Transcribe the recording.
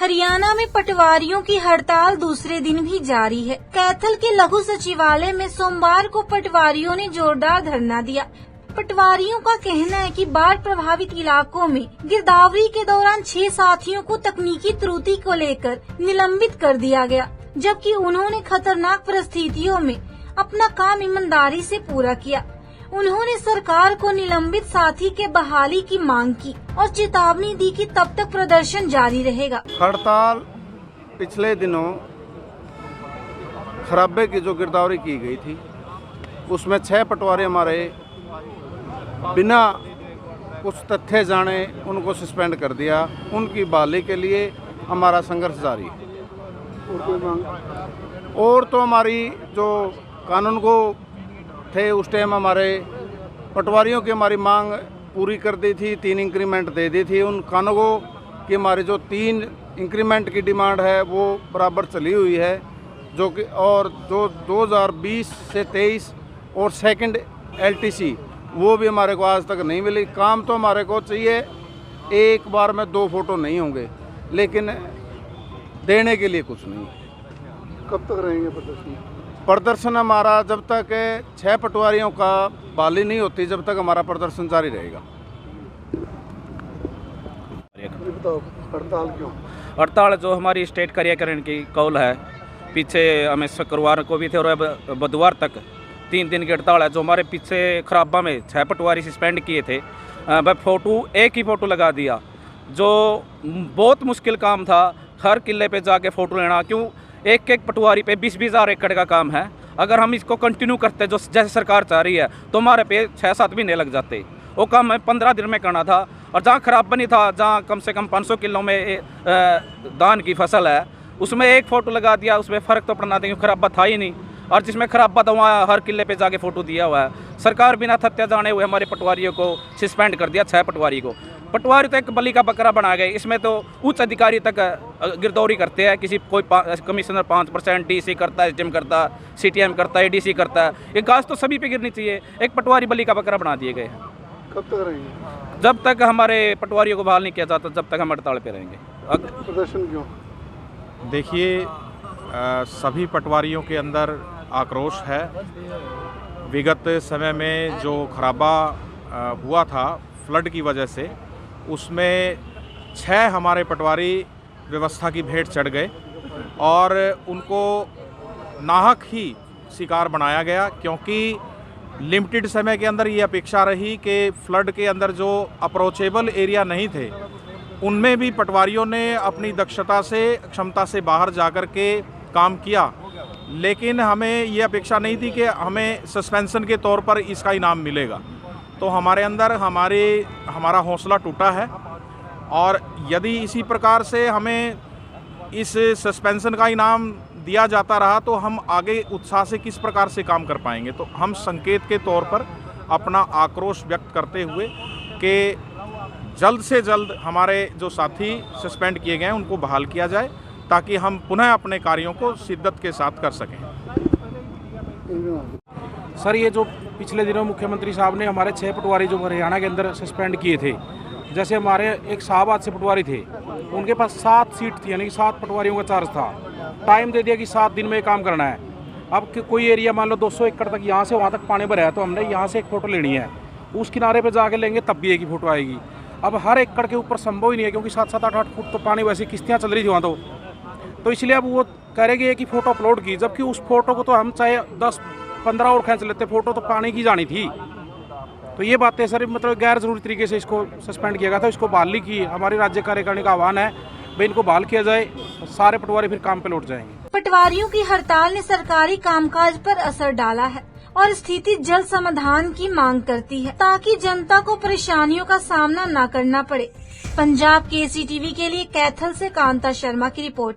हरियाणा में पटवारियों की हड़ताल दूसरे दिन भी जारी है। कैथल के लघु सचिवालय में सोमवार को पटवारियों ने जोरदार धरना दिया। पटवारियों का कहना है कि बाढ़ प्रभावित इलाकों में गिरदावरी के दौरान 6 साथियों को तकनीकी त्रुटि को लेकर निलंबित कर दिया गया, जबकि उन्होंने खतरनाक परिस्थितियों में अपना काम ईमानदारी से पूरा किया। उन्होंने सरकार को निलंबित साथी के बहाली की मांग की और चेतावनी दी कि तब तक प्रदर्शन जारी रहेगा। हड़ताल पिछले दिनों खराबे की जो गिरदावरी की गई थी, उसमें 6 पटवारी हमारे बिना कुछ तथ्य जाने उनको सस्पेंड कर दिया। उनकी बहाली के लिए हमारा संघर्ष जारी है। और तो हमारी जो कानून को थे उस टाइम हमारे पटवारियों की हमारी मांग पूरी कर दी थी, 3 इंक्रीमेंट दे दी थी। उन कानूनों की हमारी जो 3 इंक्रीमेंट की डिमांड है वो बराबर चली हुई है, जो कि और जो 2020 से 23 और सेकंड LTC वो भी हमारे को आज तक नहीं मिली। काम तो हमारे को चाहिए, एक बार में 2 फोटो नहीं होंगे, लेकिन देने के लिए कुछ नहीं। कब तक रहेंगे प्रदर्शन? प्रदर्शन हमारा जब तक 6 पटवारियों का बहाली नहीं होती, जब तक हमारा प्रदर्शन जारी रहेगा। बताओ हड़ताल क्यों? हड़ताल जो हमारी स्टेट कार्यकारिणी की कॉल है, पीछे हमें शुक्रवार को भी थे और अब बुधवार तक 3 दिन की हड़ताल है। जो हमारे पीछे खराबा में 6 पटवारी सस्पेंड किए थे, वह एक ही फ़ोटो लगा दिया, जो बहुत मुश्किल काम था। हर किले पे जाके फ़ोटो लेना, क्यों एक पटवारी पे 20-20 हज़ार एकड़ का काम है। अगर हम इसको कंटिन्यू करते जो जैसे सरकार चाह रही है तो हमारे पे 6-7 महीने लग जाते। वो काम हमें 15 दिन में करना था। और जहाँ खराब नहीं था, जहाँ कम से कम 500 किलो में धान की फसल है, उसमें एक फ़ोटो लगा दिया, उसमें फ़र्क तो पड़ना था क्योंकि खराबा था ही नहीं। और जिसमें खराबा था वहाँ हर किले पे जाके फ़ोटो दिया हुआ है। सरकार बिना तथ्य जाने हुए हमारे पटवारियों को सस्पेंड कर दिया। 6 पटवारी को, पटवारी तो एक बलि का बकरा बना गए। इसमें तो उच्च अधिकारी तक गिरदौरी करते हैं। कोई कमिश्नर 5%, DC करता है, SDM करता है, CTM करता है, ADC करता है। ये गाज तो सभी पे गिरनी चाहिए। एक पटवारी बलि का बकरा बना दिए गए हैं। कब तक रहेंगे? जब तक हमारे पटवारियों को बहाल नहीं किया जाता, जब तक हम हड़ताल पे रहेंगे। प्रदर्शन क्यों? देखिए, सभी पटवारियों के अंदर आक्रोश है। विगत समय में जो खराबा हुआ था फ्लड की वजह से, उसमें 6 हमारे पटवारी व्यवस्था की भेंट चढ़ गए और उनको नाहक ही शिकार बनाया गया, क्योंकि लिमिटेड समय के अंदर ये अपेक्षा रही कि फ्लड के अंदर जो अप्रोचेबल एरिया नहीं थे, उनमें भी पटवारियों ने अपनी दक्षता से, क्षमता से बाहर जाकर के काम किया। लेकिन हमें ये अपेक्षा नहीं थी कि हमें सस्पेंशन के तौर पर इसका इनाम मिलेगा। तो हमारे अंदर हमारा हौसला टूटा है, और यदि इसी प्रकार से हमें इस सस्पेंशन का इनाम दिया जाता रहा तो हम आगे उत्साह से किस प्रकार से काम कर पाएंगे। तो हम संकेत के तौर पर अपना आक्रोश व्यक्त करते हुए कि जल्द से जल्द हमारे जो साथी सस्पेंड किए गए हैं उनको बहाल किया जाए, ताकि हम पुनः अपने कार्यों को शिद्दत के साथ कर सकें। सर, ये जो पिछले दिनों मुख्यमंत्री साहब ने हमारे 6 पटवारी जो हरियाणा के अंदर सस्पेंड किए थे, जैसे हमारे एक शाहबाद से पटवारी थे, उनके पास 7 सीट थी, यानी कि 7 पटवारियों का चार्ज था। टाइम दे दिया कि 7 दिन में काम करना है। अब कोई एरिया मान लो 200 एकड़ तक, यहाँ से वहाँ तक पानी भरा है, तो हमने यहाँ से एक फ़ोटो लेनी है, उस किनारे पे जाके लेंगे तब भी एक ही फ़ोटो आएगी। अब हर एकड़ के ऊपर संभव ही नहीं है, क्योंकि 7-7, 8-8 फुट तो पानी, वैसे किश्तियाँ चल रही थी वहाँ तो इसलिए अब वो करेंगे कि फ़ोटो अपलोड की, जबकि उस फोटो को तो हम चाहे 10-15 और खींच लेते, फ़ोटो तो पानी की जानी थी। तो ये बातें सर मतलब गैर जरूरी तरीके से इसको सस्पेंड किया गया था। इसको बहाली की हमारी राज्य कार्यकारिणी का आह्वान है, भाई इनको बहाल किया जाए, सारे पटवारी फिर काम पे लौट जाएंगे। पटवारियों की हड़ताल ने सरकारी कामकाज पर असर डाला है और स्थिति जल्द समाधान की मांग करती है, ताकि जनता को परेशानियों का सामना न करना पड़े। पंजाब KCTV के लिए कैथल से कांता शर्मा की रिपोर्ट।